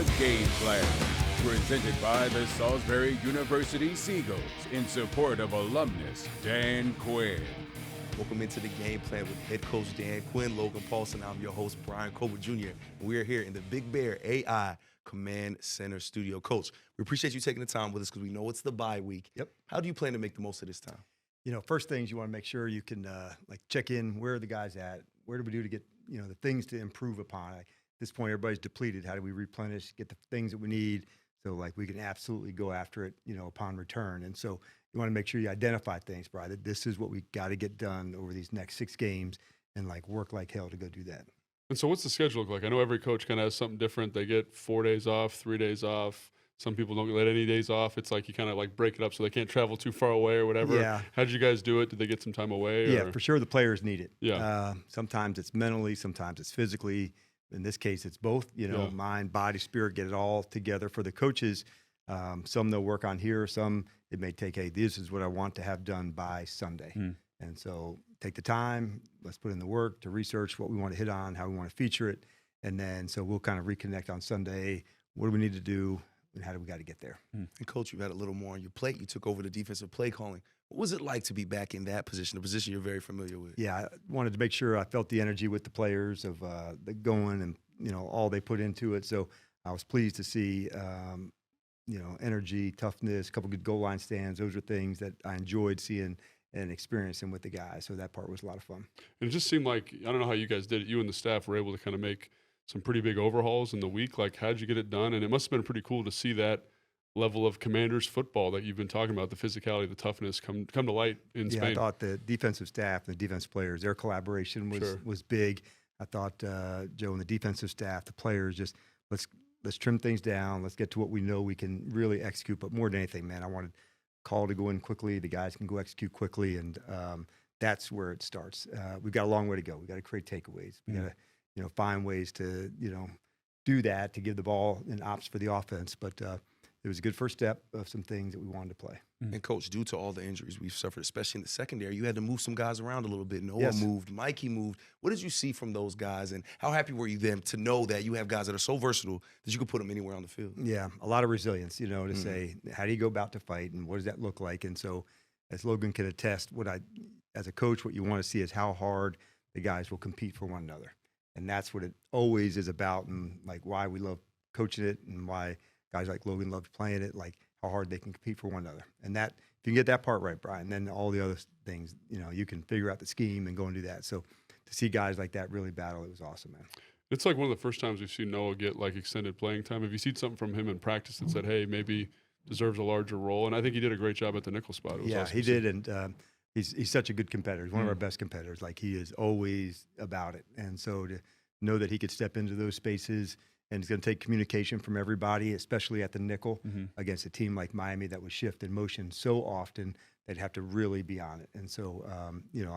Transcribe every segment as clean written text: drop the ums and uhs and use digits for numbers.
The Gameplan, presented by the Salisbury University Seagulls in support of alumnus Dan Quinn. Welcome into the Game Plan with head coach Dan Quinn, Logan Paulsen. I'm your host, Bryan Colbert Jr. And we are here in the Big Bear AI Command Center studio. Coach, we appreciate you taking the time with us because we know it's the bye week. Yep. How do you plan to make the most of this time? You know, first things you want to make sure you can check in. Where are the guys at? Where do we do to get the things to improve upon? At this point, everybody's depleted. How do we replenish? Get the things that we need so we can absolutely go after it. Upon return. And so you want to make sure you identify things, Brian. That this is what we got to get done over these next 6 games, and work like hell to go do that. And so, what's the schedule look like? I know every coach kind of has something different. They get 4 days off, 3 days off. Some people don't get any days off. It's like you kind of break it up so they can't travel too far away or whatever. Yeah. How did you guys do it? Did they get some time away? Yeah, for sure the players need it. Yeah. Sometimes it's mentally, sometimes it's physically. In this case, it's both, mind, body, spirit, get it all together. For the coaches, some they'll work on here. Some it may take, hey, this is what I want to have done by Sunday. And so take the time, let's put in the work to research what we want to hit on, how we want to feature it. And then so we'll kind of reconnect on Sunday. What do we need to do? And how do we got to get there? And Coach, you've had a little more on your plate. You took over the defensive play calling. What was it like to be back in that position, a position you're very familiar with? Yeah, I wanted to make sure I felt the energy with the players of the going and, all they put into it. So I was pleased to see, energy, toughness, a couple good goal line stands. Those are things that I enjoyed seeing and experiencing with the guys. So that part was a lot of fun. And it just seemed like, I don't know how you guys did it. You and the staff were able to kind of make some pretty big overhauls in the week. How'd you get it done? And it must have been pretty cool to see that level of Commanders football that you've been talking about, the physicality, the toughness come to light in Spain. I thought the defensive staff and the defensive players, their collaboration was big. I thought Joe and the defensive staff, the players, just let's trim things down. Let's get to what we know we can really execute. But more than anything, man, I wanted call to go in quickly. The guys can go execute quickly, and that's where it starts. We've got a long way to go. We got to create takeaways. We got to find ways to do that, to give the ball an ops for the offense. But it was a good first step of some things that we wanted to play. And Coach, due to all the injuries we've suffered, especially in the secondary, you had to move some guys around a little bit. Noah moved, Mikey moved. What did you see from those guys, and how happy were you then to know that you have guys that are so versatile that you could put them anywhere on the field? Yeah, a lot of resilience, to say, how do you go about to fight, and what does that look like? And so, as Logan can attest, as a coach, what you want to see is how hard the guys will compete for one another. And that's what it always is about, and why we love coaching it, and why guys like Logan love playing it, how hard they can compete for one another. And that, if you can get that part right, Brian, then all the other things, you can figure out the scheme and go and do that. So to see guys like that really battle, it was awesome, man. It's one of the first times we've seen Noah get extended playing time. Have you seen something from him in practice that said, hey, maybe deserves a larger role? And I think he did a great job at the nickel spot. Yeah, he did, and he's such a good competitor. He's one of our best competitors. He is always about it. And so to know that he could step into those spaces, and it's going to take communication from everybody, especially at the nickel, against a team like Miami that would shift in motion so often, they'd have to really be on it. And so,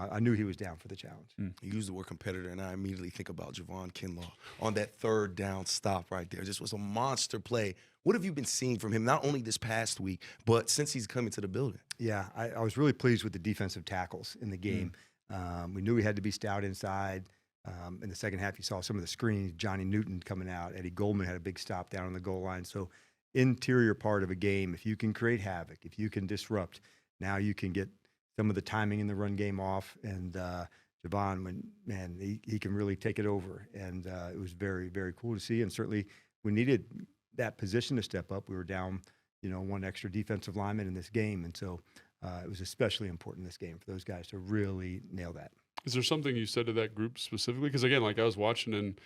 I knew he was down for the challenge. You use the word competitor, and I immediately think about Javon Kinlaw on that third down stop right there. This was a monster play. What have you been seeing from him, not only this past week, but since he's come into the building? Yeah, I was really pleased with the defensive tackles in the game. We knew we had to be stout inside. In the second half, you saw some of the screens, Johnny Newton coming out. Eddie Goldman had a big stop down on the goal line. So interior part of a game, if you can create havoc, if you can disrupt, now you can get some of the timing in the run game off. And Javon, he can really take it over. And it was very, very cool to see. And certainly we needed that position to step up. We were down, one extra defensive lineman in this game. And so it was especially important in this game for those guys to really nail that. Is there something you said to that group specifically? Because, again, I was watching and,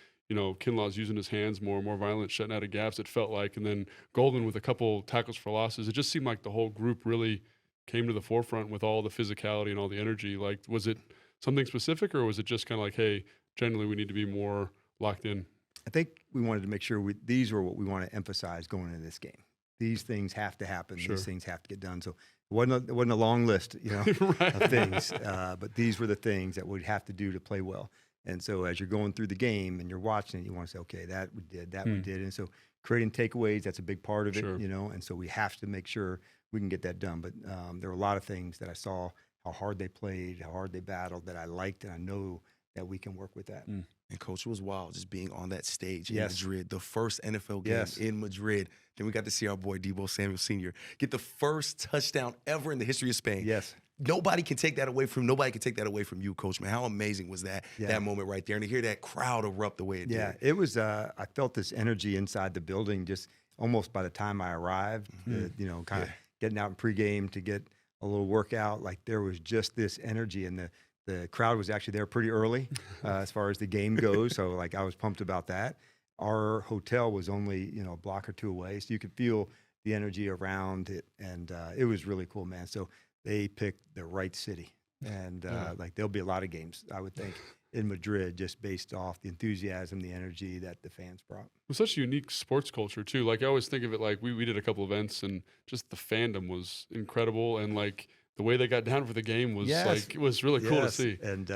Kinlaw's using his hands more violent, shutting out of gaps, it felt like. And then Golden with a couple tackles for losses. It just seemed like the whole group really came to the forefront with all the physicality and all the energy. Was it something specific, or was it just kind of hey, generally we need to be more locked in? I think we wanted to make sure these were what we want to emphasize going into this game. These things have to happen. Sure. These things have to get done. So it wasn't a long list, Right. of things, but these were the things that we'd have to do to play well. And so as you're going through the game and you're watching it, you want to say, okay, that we did, we did. And so creating takeaways, that's a big part of it, Sure. and so we have to make sure we can get that done. But there were a lot of things that I saw, how hard they played, how hard they battled, that I liked, and I know that we can work with that. And, Coach, it was wild just being on that stage Yes. in Madrid, the first NFL game Yes. in Madrid. Then we got to see our boy Deebo Samuel Sr. get the first touchdown ever in the history of Spain. Yes. Nobody can take that away from you, Coach, man. How amazing was that moment right there? And to hear that crowd erupt the way it did. It was, I felt this energy inside the building just almost by the time I arrived, kind of getting out in pregame to get a little workout. Like there was just this energy, and the crowd was actually there pretty early as far as the game goes. So like I was pumped about that. Our hotel was only, a block or two away, so you could feel the energy around it. And it was really cool, man. So they picked the right city. And like there'll be a lot of games, I would think, in Madrid just based off the enthusiasm, the energy that the fans brought. It was such a unique sports culture too. Like I always think of it like we did a couple events and just the fandom was incredible, and like the way they got down for the game was like it was really cool to see. And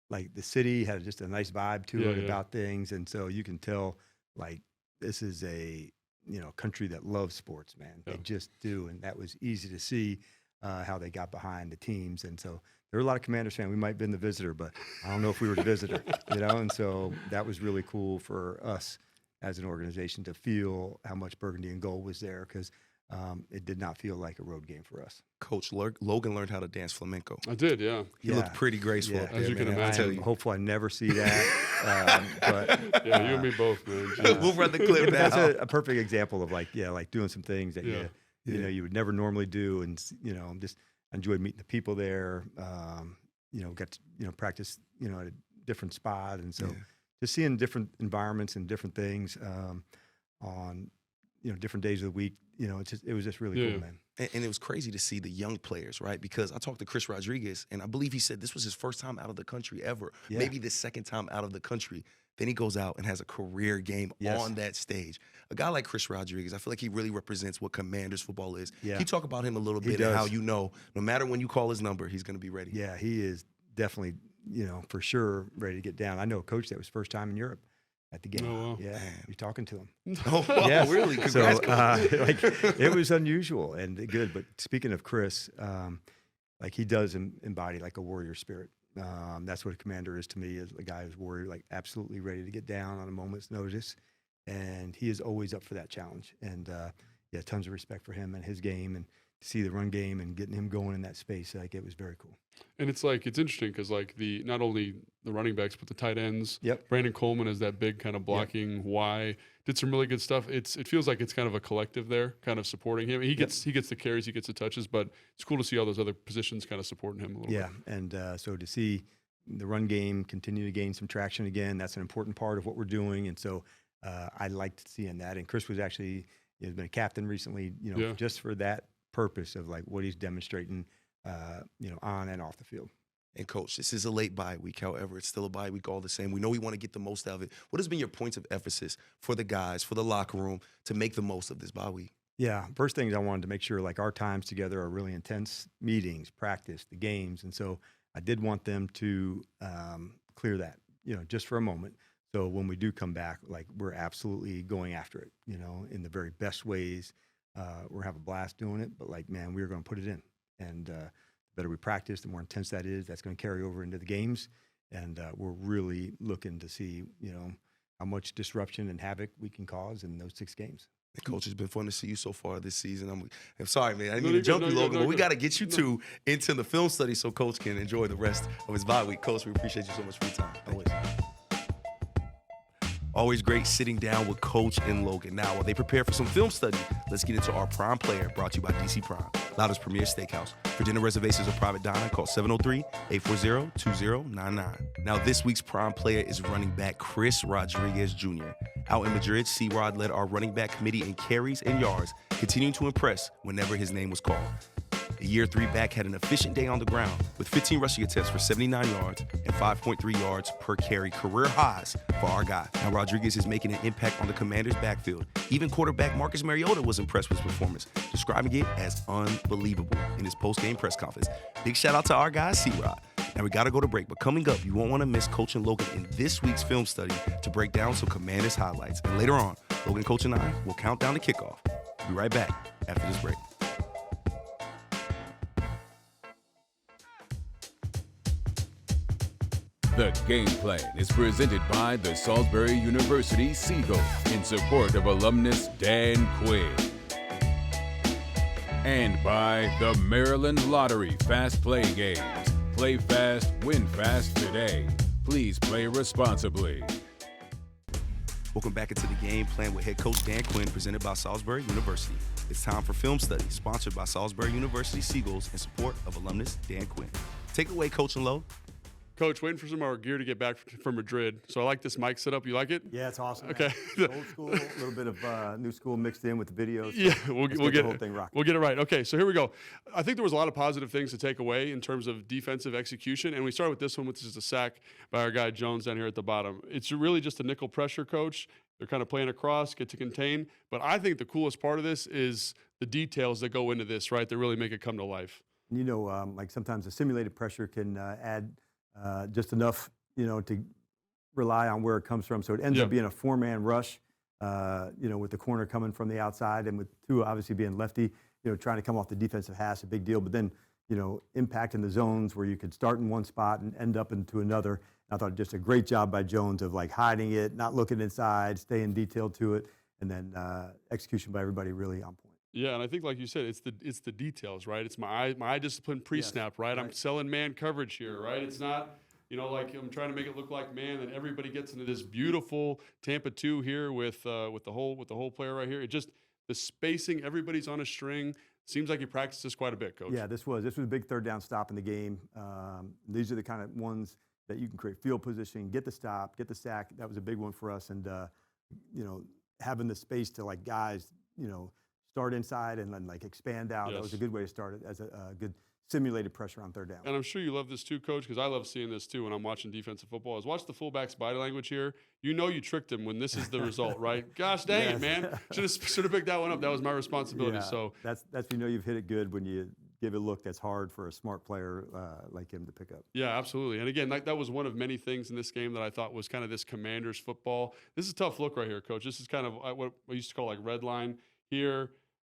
like the city had just a nice vibe to it about things, and so you can tell like this is a country that loves sports, man. They just do, and that was easy to see how they got behind the teams. And so there were a lot of Commanders fans. We might have been the visitor, but I don't know if we were the visitor, and so that was really cool for us as an organization to feel how much burgundy and gold was there, because it did not feel like a road game for us. Coach, Logan learned how to dance flamenco. I did, He looked pretty graceful up there, as you can man. imagine. I tell you. Hopefully I never see that. But you and me both, man. We'll run the clip now. That's a perfect example of like doing some things that you would never normally do, and just enjoyed meeting the people there. Got to practice at a different spot, and so just seeing different environments and different things on different days of the week. It was just really cool, man. And it was crazy to see the young players, right? Because I talked to Chris Rodriguez, and I believe he said this was his first time out of the country ever, maybe the second time out of the country. Then he goes out and has a career game on that stage. A guy like Chris Rodriguez, I feel like he really represents what Commanders football is. Can you talk about him a little bit and how no matter when you call his number, he's going to be ready? Yeah, he is definitely, for sure ready to get down. I know a coach that was first time in Europe at the game. Oh, wow. Yeah, you're talking to him. Oh, wow, really? Congrats, it was unusual and good. But speaking of Chris, like he does embody like a warrior spirit. That's what a commander is to me, is a guy who's warrior, like absolutely ready to get down on a moment's notice. And he is always up for that challenge. And tons of respect for him and his game, and to see the run game and getting him going in that space, like it was very cool. And it's interesting because like not only the running backs but the tight ends. Yep. Brandon Coleman is that big kind of blocking Y. Did some really good stuff. It feels like it's kind of a collective there, kind of supporting him. He gets the carries, he gets the touches, but it's cool to see all those other positions kind of supporting him a little bit. Yeah, and so to see the run game continue to gain some traction again, that's an important part of what we're doing. And so I liked seeing that. And Chris was actually has been a captain recently, just for that purpose of like what he's demonstrating, on and off the field. And Coach, this is a late bye week. However, it's still a bye week all the same. We know we want to get the most out of it. What has been your points of emphasis for the guys, for the locker room, to make the most of this bye week? Yeah, first things I wanted to make sure like our times together are really intense meetings, practice, the games. And so I did want them to clear that, just for a moment. So when we do come back, like we're absolutely going after it, in the very best ways. We're having a blast doing it, but like, man, we're going to put it in. And the better we practice, the more intense that is, that's going to carry over into the games. And we're really looking to see, how much disruption and havoc we can cause in those 6 games. And Coach, it's been fun to see you so far this season. I'm sorry, man. I didn't mean to jump you, Logan, but we got to get you two into the film study so Coach can enjoy the rest of his bye week. Coach, we appreciate you so much for your time. Always. Always great sitting down with Coach and Logan. Now, while they prepare for some film study, let's get into our prime player, brought to you by DC Prime, Loudoun's premier steakhouse. For dinner reservations or private dining, call 703-840-2099. Now, this week's prime player is running back Chris Rodriguez Jr. Out in Madrid, C-Rod led our running back committee in carries and yards, continuing to impress whenever his name was called. The year 3 back had an efficient day on the ground with 15 rushing attempts for 79 yards and 5.3 yards per carry, career highs for our guy. Now Rodriguez is making an impact on the Commanders' backfield. Even quarterback Marcus Mariota was impressed with his performance, describing it as unbelievable in his post-game press conference. Big shout out to our guy, C-Rod. Now we got to go to break, but coming up, you won't want to miss Coach and Logan in this week's film study to break down some Commanders highlights. And later on, Logan, Coach, and I will count down the kickoff. We'll be right back after this break. The Game Plan is presented by the Salisbury University Seagulls in support of alumnus Dan Quinn. And by the Maryland Lottery Fast Play Games. Play fast, win fast today. Please play responsibly. Welcome back into the Game Plan with head coach Dan Quinn, presented by Salisbury University. It's time for Film Study, sponsored by Salisbury University Seagulls in support of alumnus Dan Quinn. Take it away, Coach and Low. Coach, waiting for some of our gear to get back from Madrid. So I like this mic setup. You like it? Yeah, it's awesome. Okay. Man. Old school, a little bit of new school mixed in with the videos. So yeah, we'll get the whole thing rocking. We'll get it right. Okay, so here we go. I think there was a lot of positive things to take away in terms of defensive execution, and we started with this one, which is a sack by our guy Jones down here at the bottom. It's really just a nickel pressure, Coach. They're kind of playing across, get to contain. But I think the coolest part of this is the details that go into this, right? That really make it come to life. You know, like sometimes the simulated pressure can add just enough, you know, to rely on where it comes from. So it ends up being a four-man rush, you know, with the corner coming from the outside and with two obviously being lefty, you know, trying to come off the defensive hash, a big deal. But then, you know, impacting the zones where you could start in one spot and end up into another. I thought just a great job by Jones of like hiding it, not looking inside, staying detailed to it, and then execution by everybody really on point. Yeah, and I think like you said, it's the details, right? It's my eye discipline pre-snap, right? I'm selling man coverage here, right? It's not, you know, like I'm trying to make it look like man, and everybody gets into this beautiful Tampa 2 here with the whole player right here. It just the spacing, everybody's on a string. Seems like he practices quite a bit, Coach. Yeah, this was a big third down stop in the game. These are the kind of ones that you can create field positioning, get the stop, get the sack. That was a big one for us, and you know, having the space to like guys, you know, start inside and then like expand out. Yes. That was a good way to start it as a good simulated pressure on third down. And I'm sure you love this too, Coach, because I love seeing this too when I'm watching defensive football. Is watch the fullback's body language here. You know you tricked him when this is the result, right? Gosh dang it, man. Should have picked that one up. That was my responsibility. Yeah, so that's you know you've hit it good when you give a look that's hard for a smart player like him to pick up. Yeah, absolutely. And again, that was one of many things in this game that I thought was kind of this Commanders football. This is a tough look right here, Coach. This is kind of what we used to call like red line here,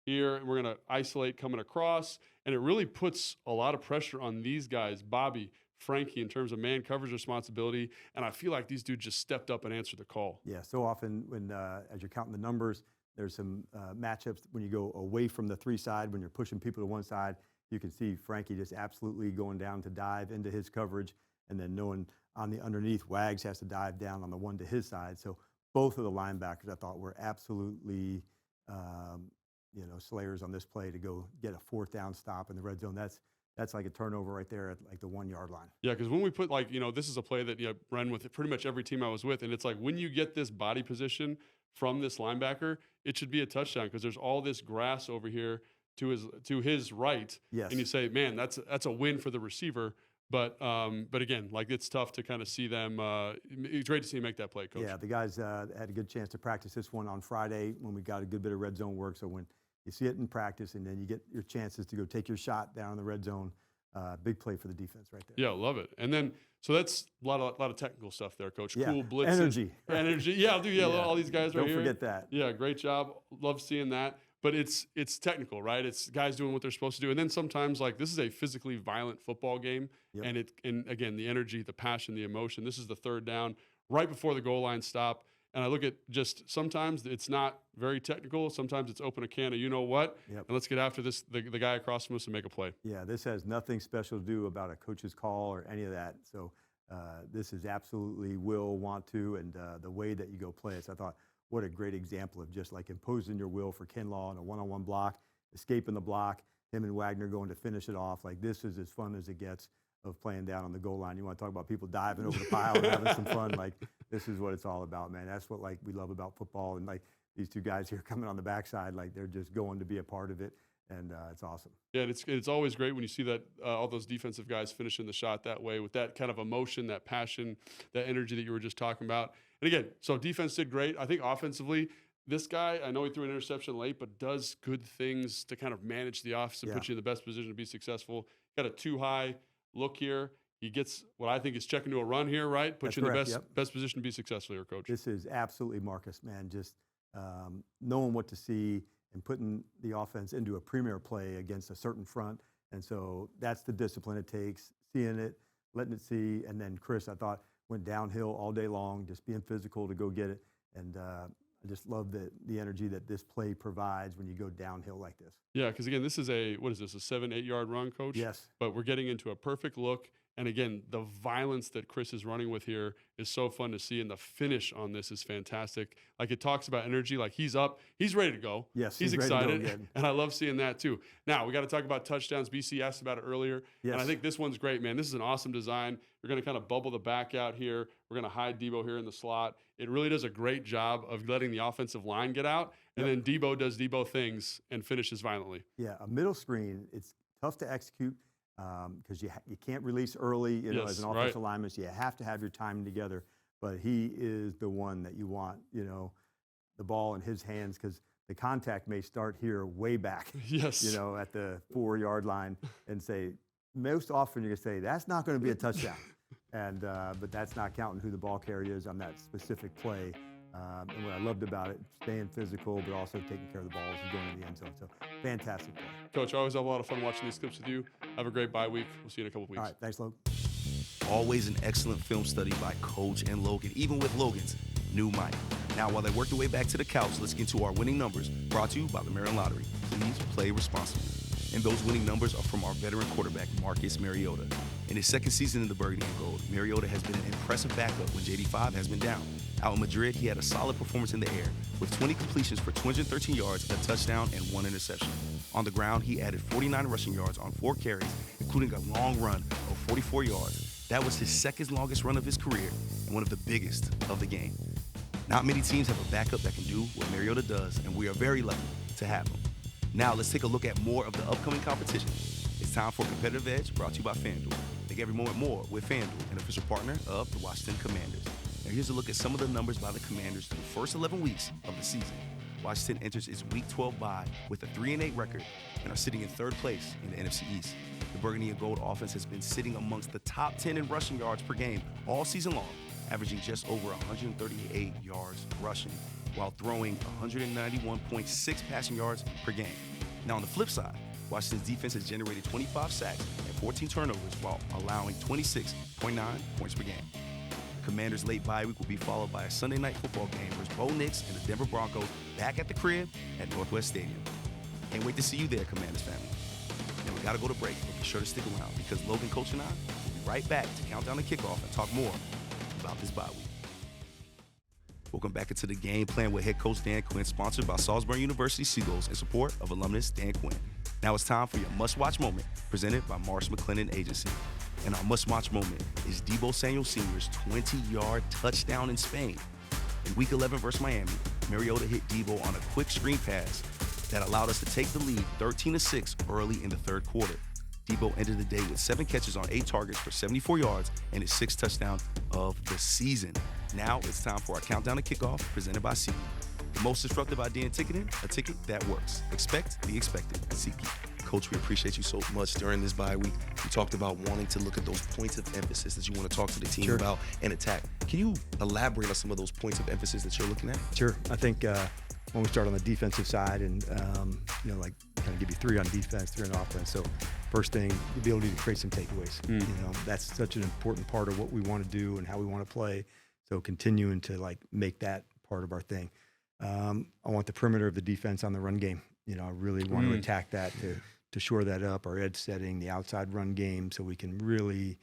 and we're going to isolate coming across. And it really puts a lot of pressure on these guys, Bobby, Frankie, in terms of man coverage responsibility. And I feel like these dudes just stepped up and answered the call. Yeah, so often when as you're counting the numbers, there's some matchups when you go away from the three side, when you're pushing people to one side, you can see Frankie just absolutely going down to dive into his coverage, and then knowing on the underneath, Wags has to dive down on the one to his side. So both of the linebackers I thought were absolutely you know, slayers on this play to go get a fourth down stop in the red zone. That's like a turnover right there at like the 1 yard line. Yeah, because when we put like, you know, this is a play that run with pretty much every team I was with, and it's like when you get this body position from this linebacker, it should be a touchdown because there's all this grass over here to his right. Yes. And you say, man, that's a win for the receiver. But again, like it's tough to kind of see them. It's great to see him make that play, Coach. Yeah, the guys had a good chance to practice this one on Friday when we got a good bit of red zone work. So when you see it in practice and then you get your chances to go take your shot down in the red zone, big play for the defense right there. Yeah, love it. And then so that's a lot of technical stuff there, Coach. Yeah. Cool blitzes, energy. Yeah, I'll do. Yeah, all these guys right here. Don't forget that. Yeah, great job. Love seeing that. But it's technical, right? It's guys doing what they're supposed to do. And then sometimes, like, this is a physically violent football game. Yep. And again, the energy, the passion, the emotion. This is the third down right before the goal line stop. And I look at just sometimes it's not very technical. Sometimes it's open a can of you-know-what. Yep. And let's get after this, the guy across from us and make a play. Yeah, this has nothing special to do about a coach's call or any of that. So this is absolutely will, want to, and the way that you go play it. So I thought, what a great example of just like imposing your will for Kinlaw in a one-on-one block, escaping the block, him and Wagner going to finish it off. Like this is as fun as it gets of playing down on the goal line. You want to talk about people diving over the pile and having some fun. Like this is what it's all about, man. That's what like we love about football. And like these two guys here coming on the backside, like they're just going to be a part of it. And it's awesome. Yeah, and it's always great when you see that all those defensive guys finishing the shot that way with that kind of emotion, that passion, that energy that you were just talking about. And again, so defense did great. I think offensively, this guy, I know he threw an interception late, but does good things to kind of manage the offense and put you in the best position to be successful. Got a too high look here. He gets what I think is checking to a run here, right? Puts you in the best position to be successful here, Coach. This is absolutely Marcus, man. Just knowing what to see and putting the offense into a premier play against a certain front. And so that's the discipline it takes, seeing it, letting it see. And then Chris, I thought, went downhill all day long, just being physical to go get it. And I just love the energy that this play provides when you go downhill like this. Yeah, because again, this is a 7-8 yard run, Coach? Yes. But we're getting into a perfect look. And again, the violence that Chris is running with here is so fun to see, and the finish on this is fantastic. Like, it talks about energy, like he's up, he's ready to go. Yes, he's ready to go excited, again. and I love seeing that too. Now, we got to talk about touchdowns. BC asked about it earlier, Yes. and I think this one's great, man. This is an awesome design. You're going to kind of bubble the back out here. We're going to hide Debo here in the slot. It really does a great job of letting the offensive line get out, and then Debo does Debo things and finishes violently. Yeah, a middle screen, it's tough to execute. Because you can't release early, as an offensive lineman, so you have to have your timing together. But he is the one that you want, the ball in his hands, because the contact may start here way back, Yes. At the 4-yard line, and say, most often you're going to say, that's not going to be a touchdown. And but that's not counting who the ball carrier is on that specific play. And what I loved about it, staying physical, but also taking care of the balls and going to the end zone. So, fantastic play. Coach, I always have a lot of fun watching these clips with you. Have a great bye week. We'll see you in a couple of weeks. All right, thanks, Logan. Always an excellent film study by Coach and Logan, even with Logan's new mic. Now, while they work their way back to the couch, let's get into our winning numbers, brought to you by the Maryland Lottery. Please play responsibly. And those winning numbers are from our veteran quarterback, Marcus Mariota. In his second season in the Burgundy and Gold, Mariota has been an impressive backup when JD5 has been down. Out in Madrid, he had a solid performance in the air, with 20 completions for 213 yards, a touchdown, and 1 interception. On the ground, he added 49 rushing yards on 4 carries, including a long run of 44 yards. That was his second longest run of his career and one of the biggest of the game. Not many teams have a backup that can do what Mariota does, and we are very lucky to have him. Now, let's take a look at more of the upcoming competition. It's time for Competitive Edge, brought to you by FanDuel. Make every moment more with FanDuel, an official partner of the Washington Commanders. Now, here's a look at some of the numbers by the Commanders through the first 11 weeks of the season. Washington enters its Week 12 bye with a 3-8 record and are sitting in 3rd place in the NFC East. The Burgundy and Gold offense has been sitting amongst the top 10 in rushing yards per game all season long, averaging just over 138 yards rushing, while throwing 191.6 passing yards per game. Now, on the flip side, Washington's defense has generated 25 sacks and 14 turnovers while allowing 26.9 points per game. The Commanders' late bye week will be followed by a Sunday night football game versus Bo Nix and the Denver Broncos back at the crib at Northwest Stadium. Can't wait to see you there, Commanders family. Now, we got to go to break, but be sure to stick around because Logan, Coach, and I will be right back to count down the kickoff and talk more about this bye week. Welcome back into the Game Plan with head coach Dan Quinn, sponsored by Salisbury University Seagulls in support of alumnus Dan Quinn. Now it's time for your must-watch moment, presented by Marsh McLennan Agency. And our must-watch moment is Deebo Samuel Sr.'s 20-yard touchdown in Spain. In Week 11 versus Miami, Mariota hit Deebo on a quick screen pass that allowed us to take the lead 13-6 early in the 3rd quarter. Deebo ended the day with 7 catches on 8 targets for 74 yards and his 6th touchdown of the season. Now it's time for our countdown to kickoff, presented by SeatGeek. The most disruptive idea in ticketing, a ticket that works. Expect the expected at SeatGeek. Coach, we appreciate you so much during this bye week. You talked about wanting to look at those points of emphasis that you want to talk to the team about and attack. Can you elaborate on some of those points of emphasis that you're looking at? Sure. I think when we start on the defensive side and, like kind of give you 3 on defense, 3 on offense. So first thing, the ability to create some takeaways. That's such an important part of what we want to do and how we want to play. So continuing to make that part of our thing. I want the perimeter of the defense on the run game. I really want to attack that to shore that up, our edge setting, the outside run game, so we can really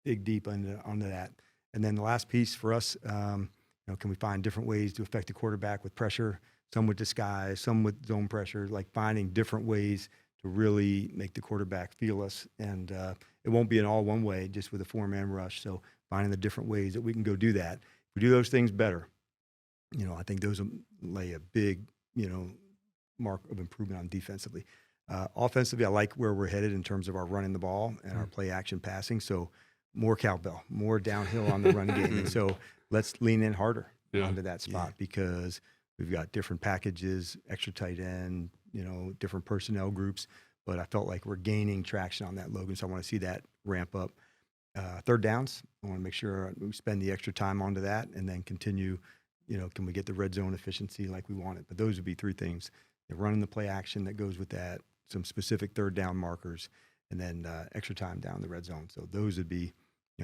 dig deep onto that. And then the last piece for us, can we find different ways to affect the quarterback with pressure, some with disguise, some with zone pressure, finding different ways to really make the quarterback feel us. And it won't be an all one way, just with a 4-man rush. So finding the different ways that we can go do that. If we do those things better, I think those will lay a big, mark of improvement on defensively. Offensively, I like where we're headed in terms of our running the ball and our play action passing. So more cowbell, more downhill on the run game. And so let's lean in harder onto that spot because we've got different packages, extra tight end, different personnel groups. But I felt like we're gaining traction on that, Logan. So I want to see that ramp up. 3rd downs, I want to make sure we spend the extra time onto that and then continue, can we get the red zone efficiency like we want it? But those would be 3 things. Running the play action that goes with that, some specific 3rd down markers, and then extra time down the red zone. So those would be,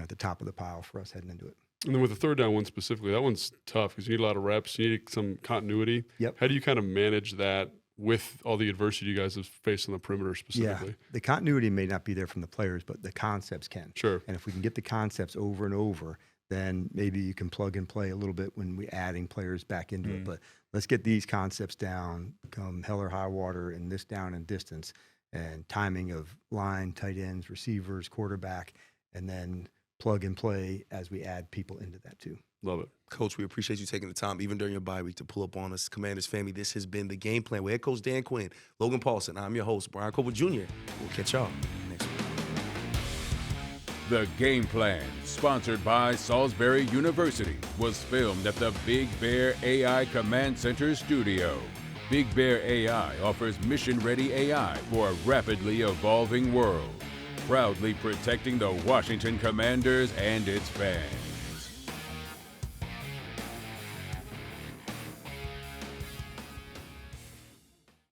at the top of the pile for us heading into it. And then with the third down one specifically, that one's tough because you need a lot of reps. You need some continuity. Yep. How do you kind of manage that with all the adversity you guys have faced on the perimeter specifically? Yeah, the continuity may not be there from the players, but the concepts can. Sure. And if we can get the concepts over and over, then maybe you can plug and play a little bit when we're adding players back into it. But let's get these concepts down, come hell or high water, and this down in distance and timing of line, tight ends, receivers, quarterback, and then plug and play as we add people into that too. Love it. Coach, we appreciate you taking the time, even during your bye week, to pull up on us. Commanders family, this has been the Game Plan with head coach Dan Quinn, Logan Paulsen. I'm your host, Bryan Colbert Jr. We'll catch y'all next week. The Game Plan, sponsored by Salisbury University, was filmed at the Big Bear AI Command Center studio. Big Bear AI offers mission-ready AI for a rapidly evolving world, proudly protecting the Washington Commanders and its fans.